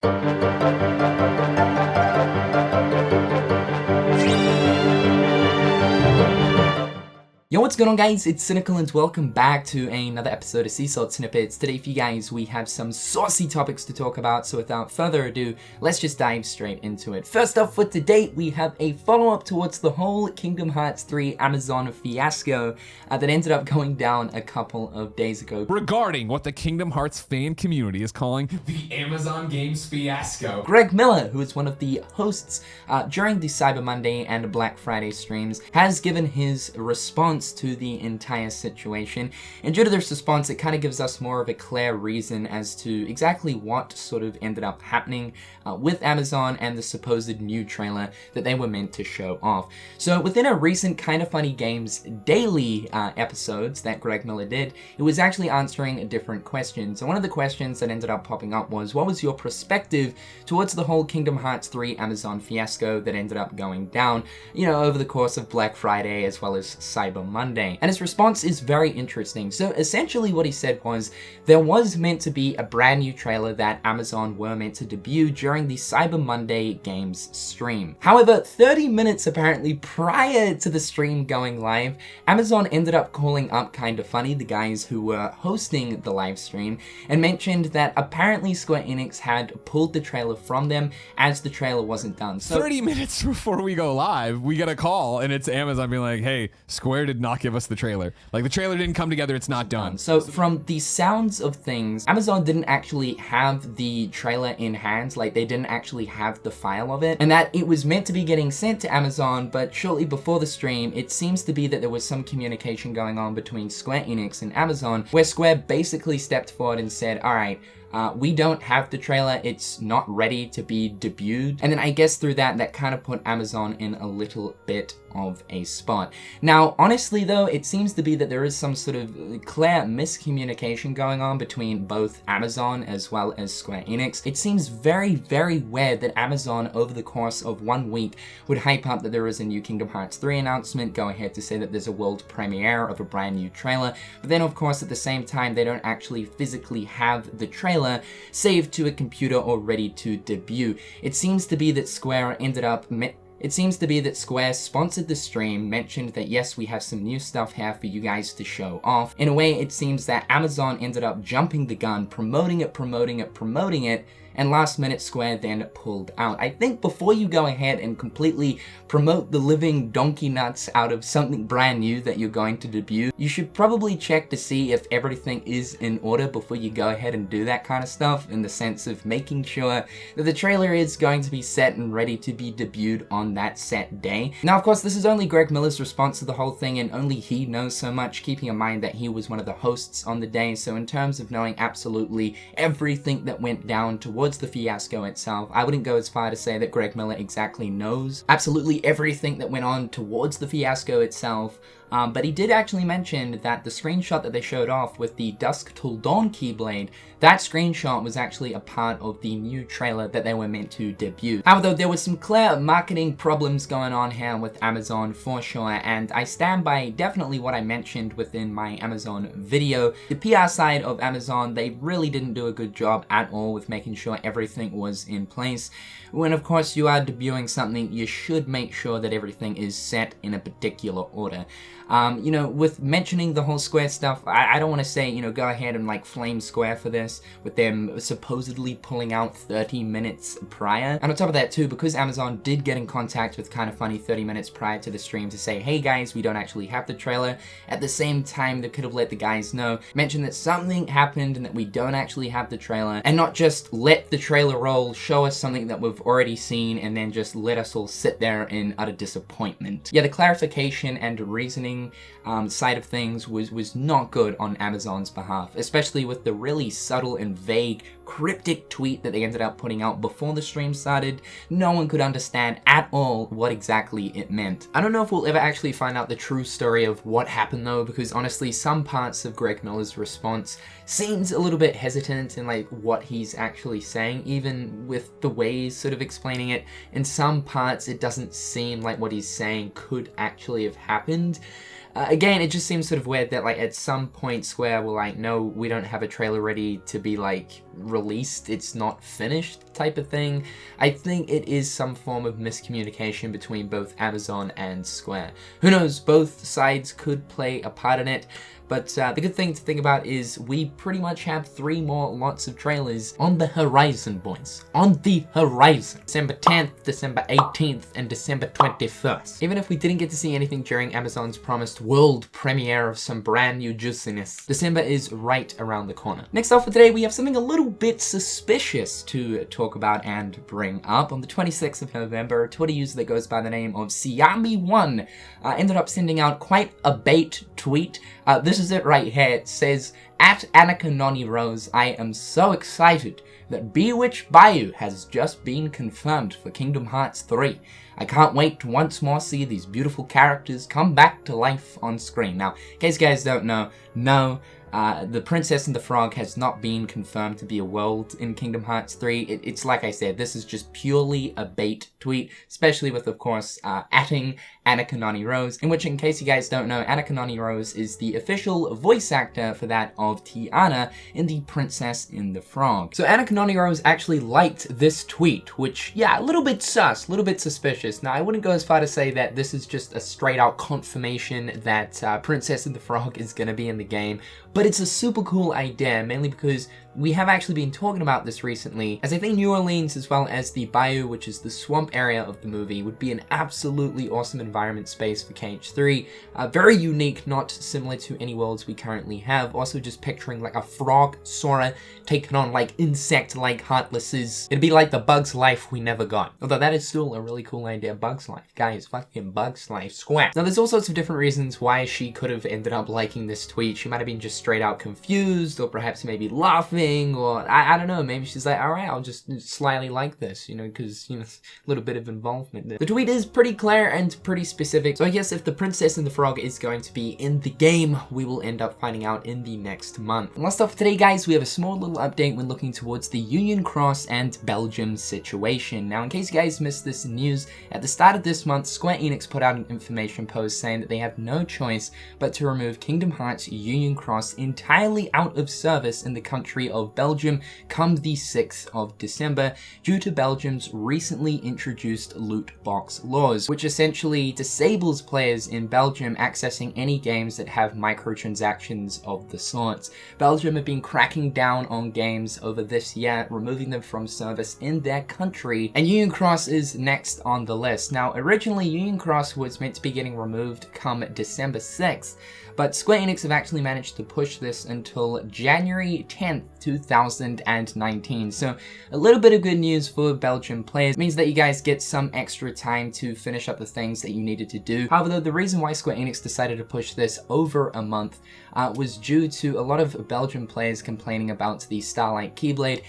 Yo, what's going on guys? It's Cynical and welcome back to another episode of Sea Salt Snippets. Today for you guys we have some saucy topics to talk about, so without further ado, let's just dive straight into it. First up for today, we have a follow-up towards the whole Kingdom Hearts 3 Amazon fiasco that ended up going down a couple of days ago. Regarding what the Kingdom Hearts fan community is calling the Amazon Games fiasco. Greg Miller, who is one of the hosts during the Cyber Monday and Black Friday streams, has given his response to the entire situation, and due to this response it kind of gives us more of a clear reason as to exactly what sort of ended up happening with Amazon and the supposed new trailer that they were meant to show off. So within a recent Kinda Funny Games daily episodes that Greg Miller did, it was actually answering different questions, and one of the questions that ended up popping up was, what was your perspective towards the whole Kingdom Hearts 3 Amazon fiasco that ended up going down, you know, over the course of Black Friday as well as Cyber Monday? And his response is very interesting. So essentially what he said was, there was meant to be a brand new trailer that Amazon were meant to debut during the Cyber Monday Games stream. However, 30 minutes apparently prior to the stream going live, Amazon ended up calling up Kinda Funny, the guys who were hosting the live stream, and mentioned that apparently Square Enix had pulled the trailer from them as the trailer wasn't done. So 30 minutes before we go live, we get a call and it's Amazon being like, hey, Square did not give us the trailer. Like, the trailer didn't come together, it's not done. So from the sounds of things, Amazon didn't actually have the trailer in hand, like they didn't actually have the file of it, and that it was meant to be getting sent to Amazon, but shortly before the stream, it seems to be that there was some communication going on between Square Enix and Amazon, where Square basically stepped forward and said, alright, we don't have the trailer, it's not ready to be debuted. And then I guess through that kind of put Amazon in a little bit of a spot. Now, honestly though, it seems to be that there is some sort of clear miscommunication going on between both Amazon as well as Square Enix. It seems very, very weird that Amazon over the course of 1 week would hype up that there is a new Kingdom Hearts 3 announcement, go ahead to say that there's a world premiere of a brand new trailer, but then of course at the same time they don't actually physically have the trailer saved to a computer or ready to debut. It seems to be that Square sponsored the stream, mentioned that yes, we have some new stuff here for you guys to show off. In a way, it seems that Amazon ended up jumping the gun, promoting it, and last minute Square then pulled out. I think before you go ahead and completely promote the living donkey nuts out of something brand new that you're going to debut, you should probably check to see if everything is in order before you go ahead and do that kind of stuff, in the sense of making sure that the trailer is going to be set and ready to be debuted on that set day. Now of course this is only Greg Miller's response to the whole thing, and only he knows so much, keeping in mind that he was one of the hosts on the day, so in terms of knowing absolutely everything that went down towards the fiasco itself, I wouldn't go as far to say that Greg Miller exactly knows absolutely everything that went on towards the fiasco itself. But he did actually mention that the screenshot that they showed off with the Dusk Till Dawn Keyblade, that screenshot was actually a part of the new trailer that they were meant to debut. However, there was some clear marketing problems going on here with Amazon for sure, and I stand by definitely what I mentioned within my Amazon video. The PR side of Amazon, they really didn't do a good job at all with making sure everything was in place. When of course you are debuting something, you should make sure that everything is set in a particular order. You know, with mentioning the whole Square stuff, I don't want to say, you know, go ahead and like flame Square for this, with them supposedly pulling out 30 minutes prior. And on top of that too, because Amazon did get in contact with Kinda Funny 30 minutes prior to the stream to say, hey guys, we don't actually have the trailer, at the same time they could have let the guys know, mention that something happened and that we don't actually have the trailer, and not just let the trailer roll, show us something that we've already seen, and then just let us all sit there in utter disappointment. Yeah, the clarification and reasoning side of things was not good on Amazon's behalf, especially with the really subtle and vague cryptic tweet that they ended up putting out before the stream started. No one could understand at all what exactly it meant. I don't know if we'll ever actually find out the true story of what happened though, because honestly some parts of Greg Miller's response seems a little bit hesitant in like what he's actually saying, even with the way he's sort of explaining it. In some parts it doesn't seem like what he's saying could actually have happened. Again, it just seems sort of weird that like at some point Square were like, no, we don't have a trailer ready to be like released, it's not finished. type of thing. I think it is some form of miscommunication between both Amazon and Square. Who knows, both sides could play a part in it. But the good thing to think about is we pretty much have 3 more lots of trailers on the horizon, boys. On the horizon. December 10th, December 18th, and December 21st. Even if we didn't get to see anything during Amazon's promised world premiere of some brand new juiciness, December is right around the corner. Next up for today, we have something a little bit suspicious to talk about and bring up. On the 26th of November, a Twitter user that goes by the name of Siami1 ended up sending out quite a bait tweet. This is it right here. It says, "At Anika Noni Rose, I am so excited that Bewitched Bayou has just been confirmed for Kingdom Hearts 3. I can't wait to once more see these beautiful characters come back to life on screen." Now, in case you guys don't know, no, the Princess and the Frog has not been confirmed to be a world in Kingdom Hearts 3. It's like I said, this is just purely a bait tweet, especially with, of course, atting Anika Noni Rose, in which, in case you guys don't know, Anika Noni Rose is the official voice actor for that of Tiana in The Princess and the Frog. So Anika Noni Rose actually liked this tweet, which, yeah, a little bit sus, a little bit suspicious. Now, I wouldn't go as far to say that this is just a straight out confirmation that Princess and the Frog is gonna be in the game, but it's a super cool idea, mainly because we have actually been talking about this recently, as I think New Orleans, as well as the Bayou, which is the swamp area of the movie, would be an absolutely awesome environment space for KH3. Very unique, not similar to any worlds we currently have. Also just picturing like a frog Sora taking on like insect-like heartlesses. It'd be like the Bug's Life we never got. Although that is still a really cool idea, Bug's Life. Guys, fucking Bug's Life, square. Now there's all sorts of different reasons why she could have ended up liking this tweet. She might have been just straight out confused, or perhaps maybe laughing, or I don't know, maybe she's like, alright, I'll just slightly like this, you know, because, you know, a little bit of involvement there. The tweet is pretty clear and pretty specific, so I guess if the Princess and the Frog is going to be in the game, we will end up finding out in the next month. And last off today, guys, we have a small little update when looking towards the Union Cross and Belgium situation. Now, in case you guys missed this news, at the start of this month, Square Enix put out an information post saying that they have no choice but to remove Kingdom Hearts Union Cross entirely out of service in the country of Belgium come the 6th of December due to Belgium's recently introduced loot box laws, which essentially disables players in Belgium accessing any games that have microtransactions of the sorts. Belgium have been cracking down on games over this year, removing them from service in their country, and Union Cross is next on the list. Now, originally Union Cross was meant to be getting removed come December 6th, but Square Enix have actually managed to push this until January 10th, 2019. So a little bit of good news for Belgian players. It means that you guys get some extra time to finish up the things that you needed to do. However, though, the reason why Square Enix decided to push this over a month was due to a lot of Belgian players complaining about the Starlight Keyblade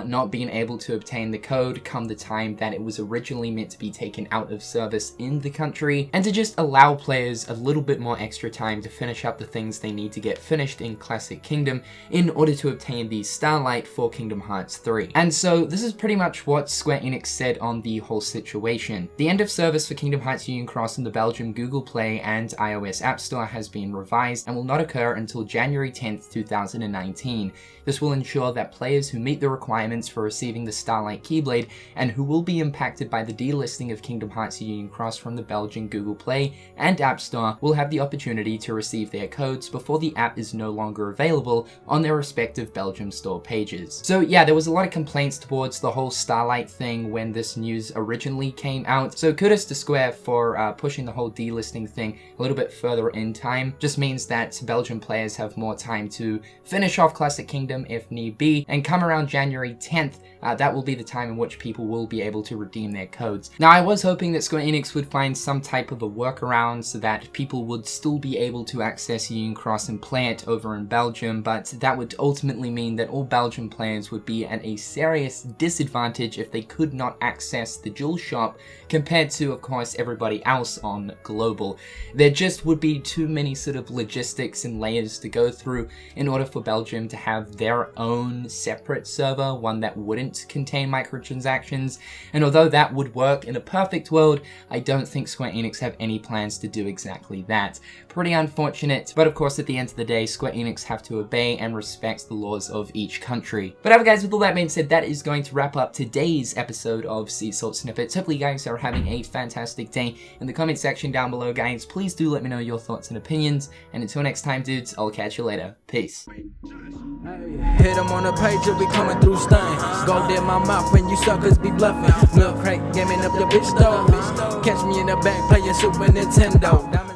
not being able to obtain the code come the time that it was originally meant to be taken out of service in the country, and to just allow players a little bit more extra time to finish up the things they need to get finished in Classic Kingdom in order to obtain the Starlight for Kingdom Hearts 3. And so this is pretty much what Square Enix said on the whole situation. The end of service for Kingdom Hearts Union Cross in the Belgium Google Play and iOS App Store has been revised and will not occur until January 10th, 2019. This will ensure that players who meet the requirements for receiving the Starlight Keyblade and who will be impacted by the delisting of Kingdom Hearts Union Cross from the Belgian Google Play and App Store will have the opportunity to receive their codes before the app is no longer available on their respective Belgium store pages. So yeah, there was a lot of complaints towards the whole Starlight thing when this news originally came out. So kudos to Square for pushing the whole delisting thing a little bit further in time. Just means that Belgian players have more time to finish off Classic Kingdom if need be, and come around January 10th, that will be the time in which people will be able to redeem their codes. Now, I was hoping that Square Enix would find some type of a workaround so that people would still be able to access Union Cross and play it over in Belgium, but that would ultimately mean that all Belgian players would be at a serious disadvantage if they could not access the Jewel Shop compared to, of course, everybody else on global. There just would be too many sort of logistics and layers to go through in order for Belgium to have their own separate server, one that wouldn't contain microtransactions. And although that would work in a perfect world, I don't think Square Enix have any plans to do exactly that. Pretty unfortunate, but of course at the end of the day, Square Enix have to obey and respect the laws of each country. But however, guys, with all that being said, that is going to wrap up today's episode of Sea Salt Snippets. Hopefully you guys are having a fantastic day. In the comment section down below, guys, please do let me know your thoughts and opinions. And until next time, dudes, I'll catch you later. Peace. Hit them on the page, you'll be coming through stunning. Gold in my mouth when you suckers be bluffing. Milk crate, gaming up your bitch though. Catch me in the back playing Super Nintendo.